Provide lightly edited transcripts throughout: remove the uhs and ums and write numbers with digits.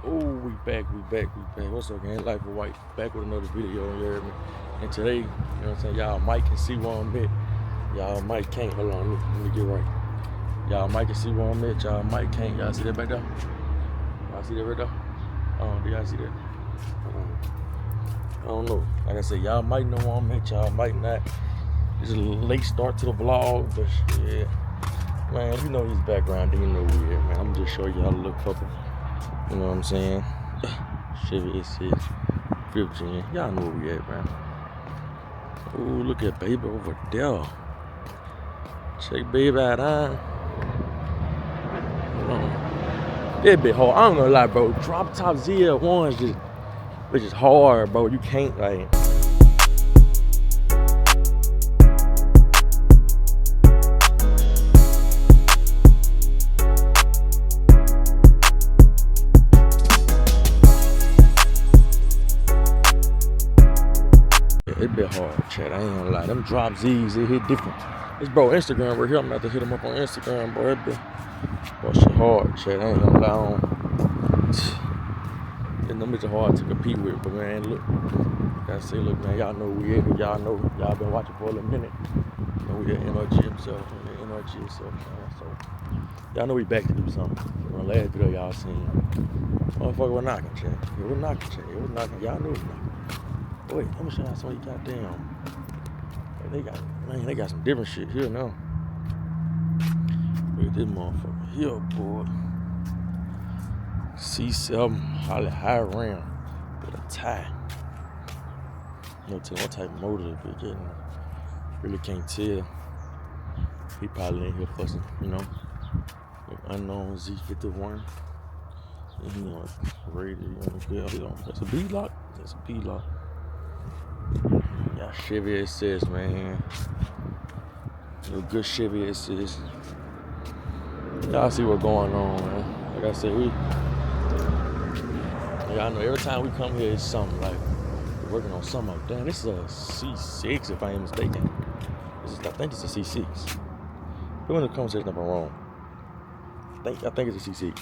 Oh, we back. What's up, gang? Life of White, back with another video, you heard me? And today, you know what I'm saying, y'all might can see where I'm at. Y'all might can't. Hold on, let me get right. Y'all might can see where I'm at, y'all might can't. Y'all see that back there? Y'all see that right there? Do y'all see that? I don't know. Like I said, y'all might know where I'm at, y'all might not. It's a late start to the vlog, but yeah. Man, you know his background, then you know we at, man. I'm just showing y'all a little couple. You know what I'm saying? Chevy S6 15. Y'all know where we at, man. Ooh, look at baby over there. Check baby out, huh? That bit hard. I don't gonna lie, bro. Drop top ZL1s just hard, bro. You can't like. It bit hard, chat. I ain't gonna lie. Them drop Z's, they hit different. This bro Instagram right here. I'm about to hit him up on Instagram, bro. That bit, boy, shit hard, chat. I ain't gonna lie. Them bitches hard to compete with, but man, look. Gotta say, look, man, y'all know we at. Y'all know, y'all been watching for a little minute. You know, we at NRG himself, man. So, y'all know we back to do something. On the last video y'all seen, motherfucker was knocking, chat. It was knocking, chat. It was knocking. Y'all knew it was knocking. Wait, let me show y'all some of these goddamn. They got some different shit here now. Look at this motherfucker here, boy. C7 Holly High Ram with a tie. No telling what type of motor it be getting. Really can't tell. He probably in here for some, you know, unknown Z51. And he on rated, that's a B-lock. That's a B-lock. Y'all Chevy S6, man. A good Chevy S6. Y'all see what's going on, man. Like I said, y'all know every time we come here, it's something like we're working on something. Damn, this is a C6 if I ain't mistaken. I think it's a C6. Put in the comment section if I'm wrong. I think it's a C6.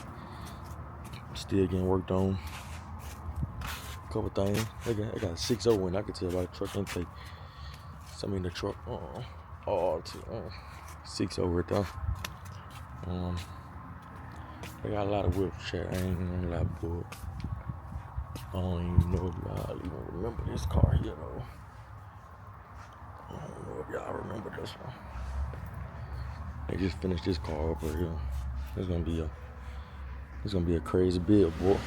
Still getting worked on. A couple things. They got a 6.0 in. I can tell by the truck intake. Some in the truck. 6.0 right there. They got a lot of whip chat. I ain't gonna lie, boy. I don't even know if y'all even remember this car here, though. I don't know if y'all remember this one. They just finished this car up right here. It's gonna be a crazy build, boy.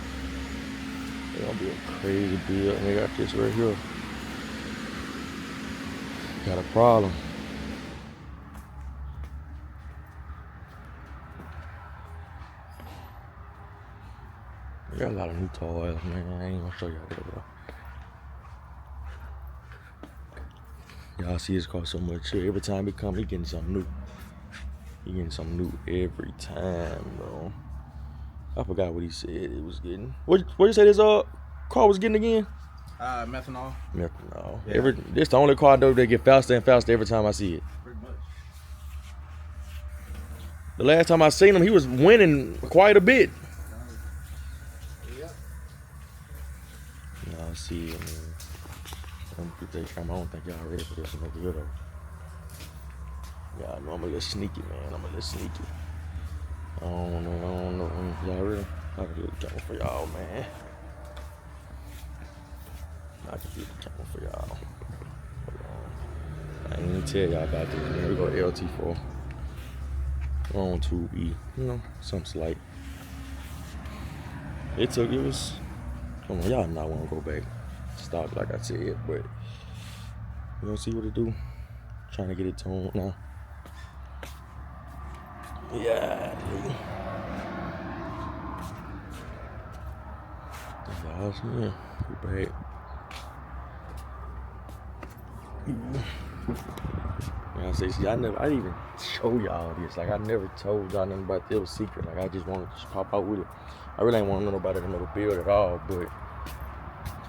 It's gonna be a crazy build. And they got this right here. Got a problem. We got a lot of new toys, man. I ain't gonna show y'all that, bro. Y'all see his car so much here. Every time he come, he getting something new. He getting something new every time, bro. I forgot what he said it was getting. What you say this car was getting again? Methanol. Methanol. Yeah. This the only car though that get faster and faster every time I see it. Pretty much. The last time I seen him, he was winning quite a bit. Yep. Y'all see it, man. I'm gonna put that camera. I don't think y'all ready for this one over here though. Y'all know I'm a little sneaky, man. I don't know. Y'all ready? I can do the camera for y'all, man. I can do the camera for y'all. I ain't even tell y'all about this, man. We go LT4. On 2E. You know, something slight. It was, come on, y'all not want to go back. Stop, like I said, but we gonna see what it do. Trying to get it toned now. Yeah, nigga. Y'all see me. We back. I say, see, I didn't even show y'all this. Like, I never told y'all nothing about it. It was secret. Like, I just wanted to just pop out with it. I really ain't want to know nobody to know the build at all, but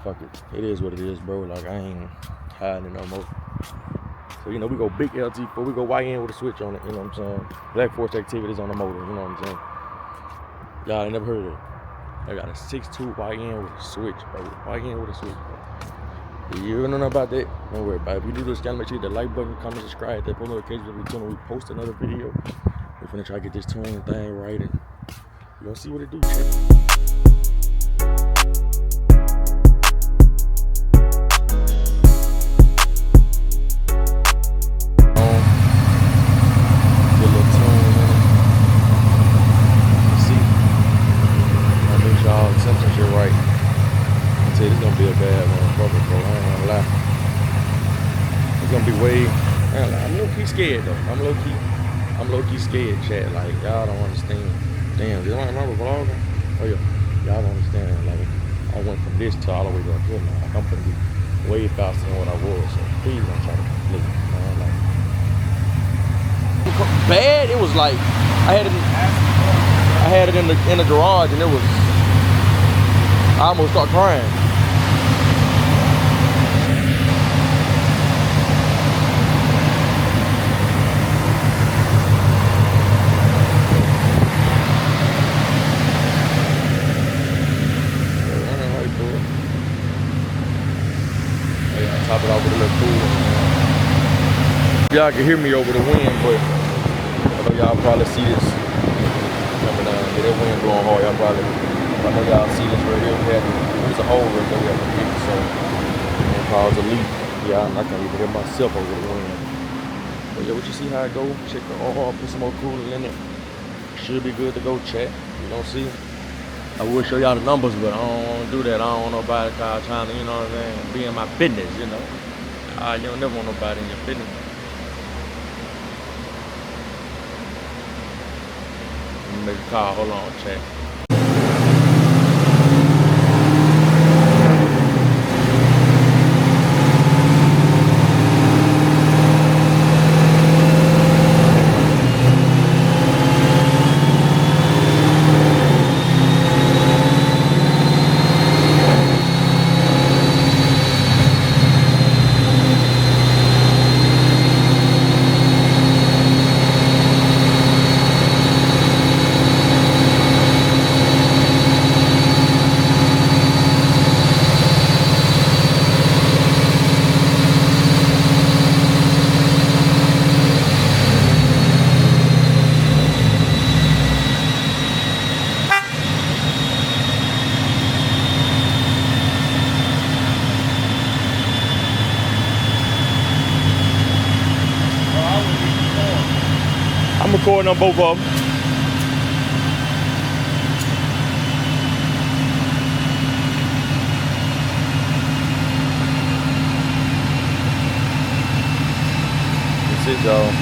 fuck it. It is what it is, bro. Like, I ain't hiding it no more. So, you know, we go big LT4. We go YN with a switch on it, you know what I'm saying? Black Force activities on the motor, you know what I'm saying? Y'all ain't never heard of it. I got a 6.2 YN with a switch, bro. YN with a switch, bro. If you don't know about that, don't worry about it. If you do this, gotta make sure you hit the like button, comment, subscribe, hit that post notifications every time we post another video. We're finna try to get this tuning thing right, and you gonna see what it do, check. This is gonna be a bad motherfucker, bro. I ain't gonna lie. It's gonna be way. I'm low key scared though. I'm low key scared, chat. Like y'all don't understand. Damn, you don't remember vlogging? Oh yeah, y'all don't understand. Like I went from this to all the way to here now. Like I'm gonna be way faster than what I was. So please don't try to live, man. Like bad. It was like I had it in the garage, and it was. I almost start crying. Top it off with a little cool. Y'all can hear me over the wind, but I know y'all probably see this coming down. Yeah, that wind blowing hard. Y'all probably, I know y'all see this right here. There's a hole right there we have to fix, so it caused a leak. Yeah, I can't even hear myself over the wind. But yeah, what you see how it go? Check the oil, put some more cooler in it. Should be good to go, chat. You don't see? I will show y'all the numbers, but I don't want to do that. I don't want nobody trying to, you know what I'm saying, be in my business, you know. You don't never want nobody in your business. Let me make a call. Hold on, chat. I'm recording on both of them. That's it, y'all.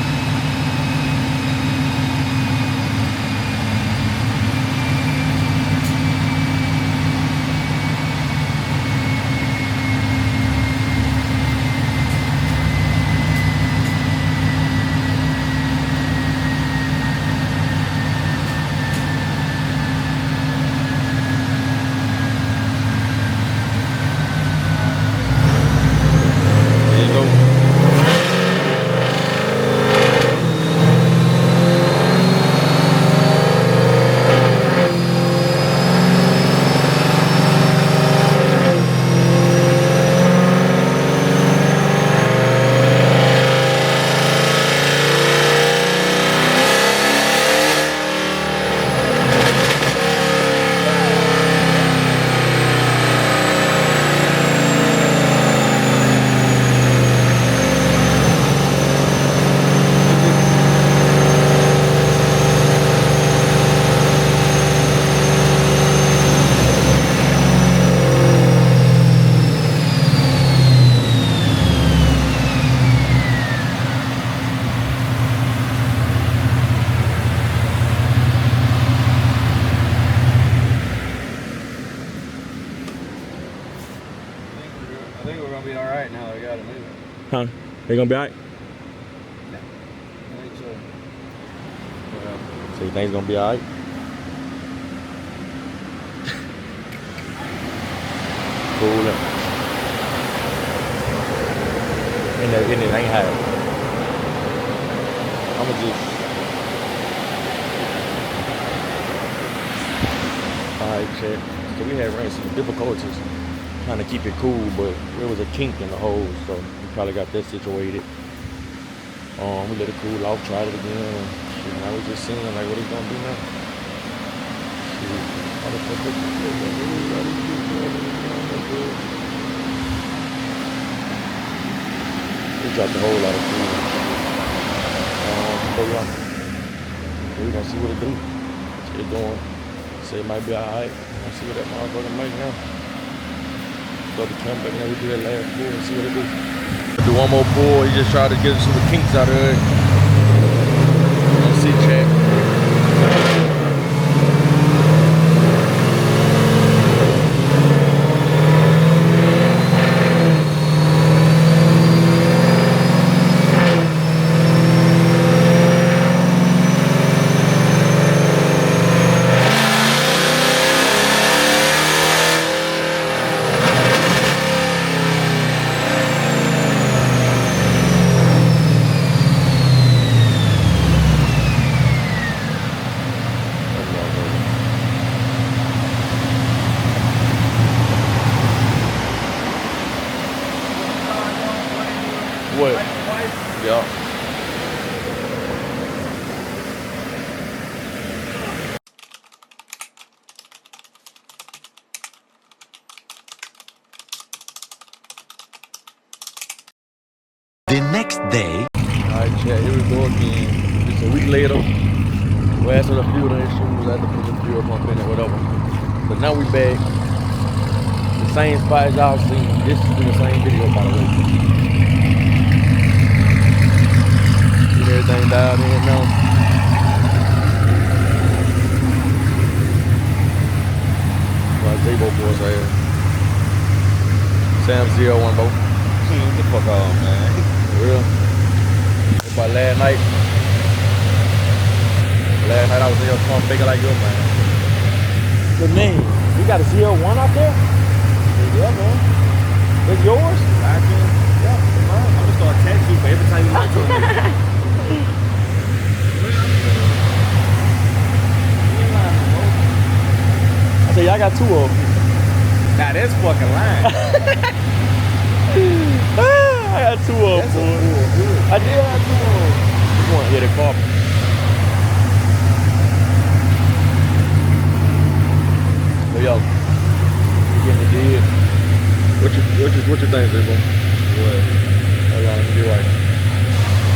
I think we're gonna be all right now. We got to move. Huh? They gonna be all right? No. I think so. So you think it's gonna be all right? Cool. And it ain't high. I'ma just. All right, check. so we had ran some difficulties trying to keep it cool, but there was a kink in the hose, so we probably got that situated. We let it cool off, tried it again, and shit, now we just seeing like what it's gonna do now. We dropped a whole lot of food. But yeah, we gonna see what it do. It's going. Say it might be alright. Let's see what that motherfucker make now. Go to camp back now. We do that last pull and see what it do. Do one more pull. He just tried to get some of the kinks out of it. Let's see, chat. What? Yeah. The next day. Alright, chat, here we go again. Just a week later. We asked for the fuel issues, had to put the fuel pump in it, whatever. But now we back. The same spot as y'all seen. This is in the same video, by the way. Get everything dialed in now. Like J-Bo boys right here. Sam 01 Bo. Get the fuck off, man. For real. About last night. Last night I was in your car bigger like yours, man. Good man. You got a ZL1 out there? Yeah, man. That's yours? I can. Yeah, mine. I'm gonna start texting you for every time you look at me. I said, y'all got two of them. Nah, that's fucking lying. I got two of them, That's a boy. fool. I did have two of them. You want to hit it car? But yo, you getting the deal. What you think, Zebo? What? Hold on, you're right.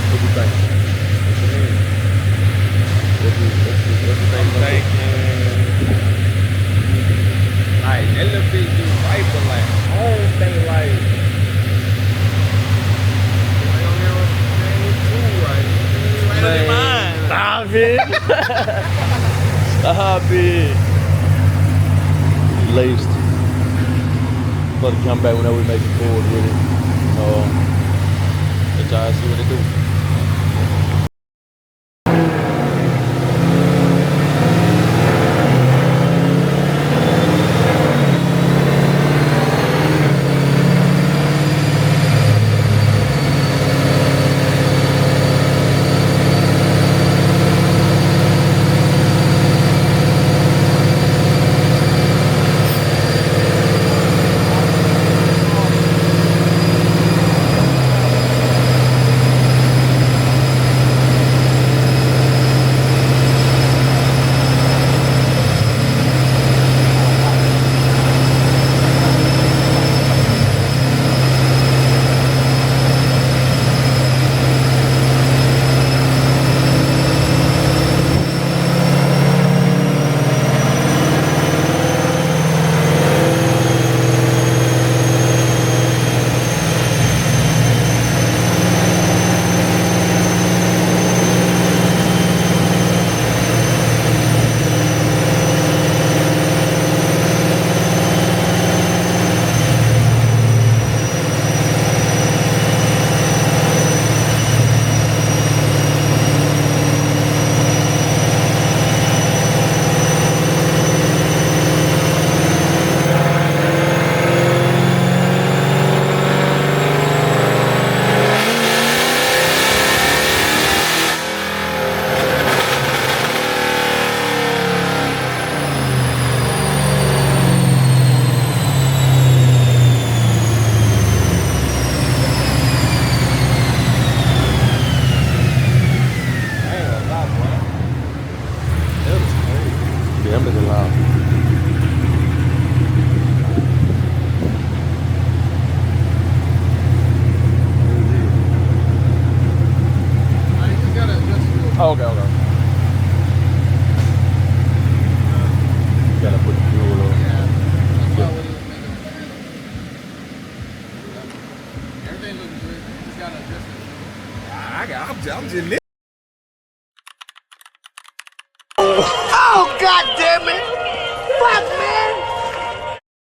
What you think? What you mean? What you think? Like, that little bitch do right, but like, I don't think like, Stop it! Stop it! Laced. But to come back whenever we make it forward with it. Let y'all see what they do. Oh, okay, okay. You gotta put the fuel on. Everything looks good. You just gotta adjust it. I'm just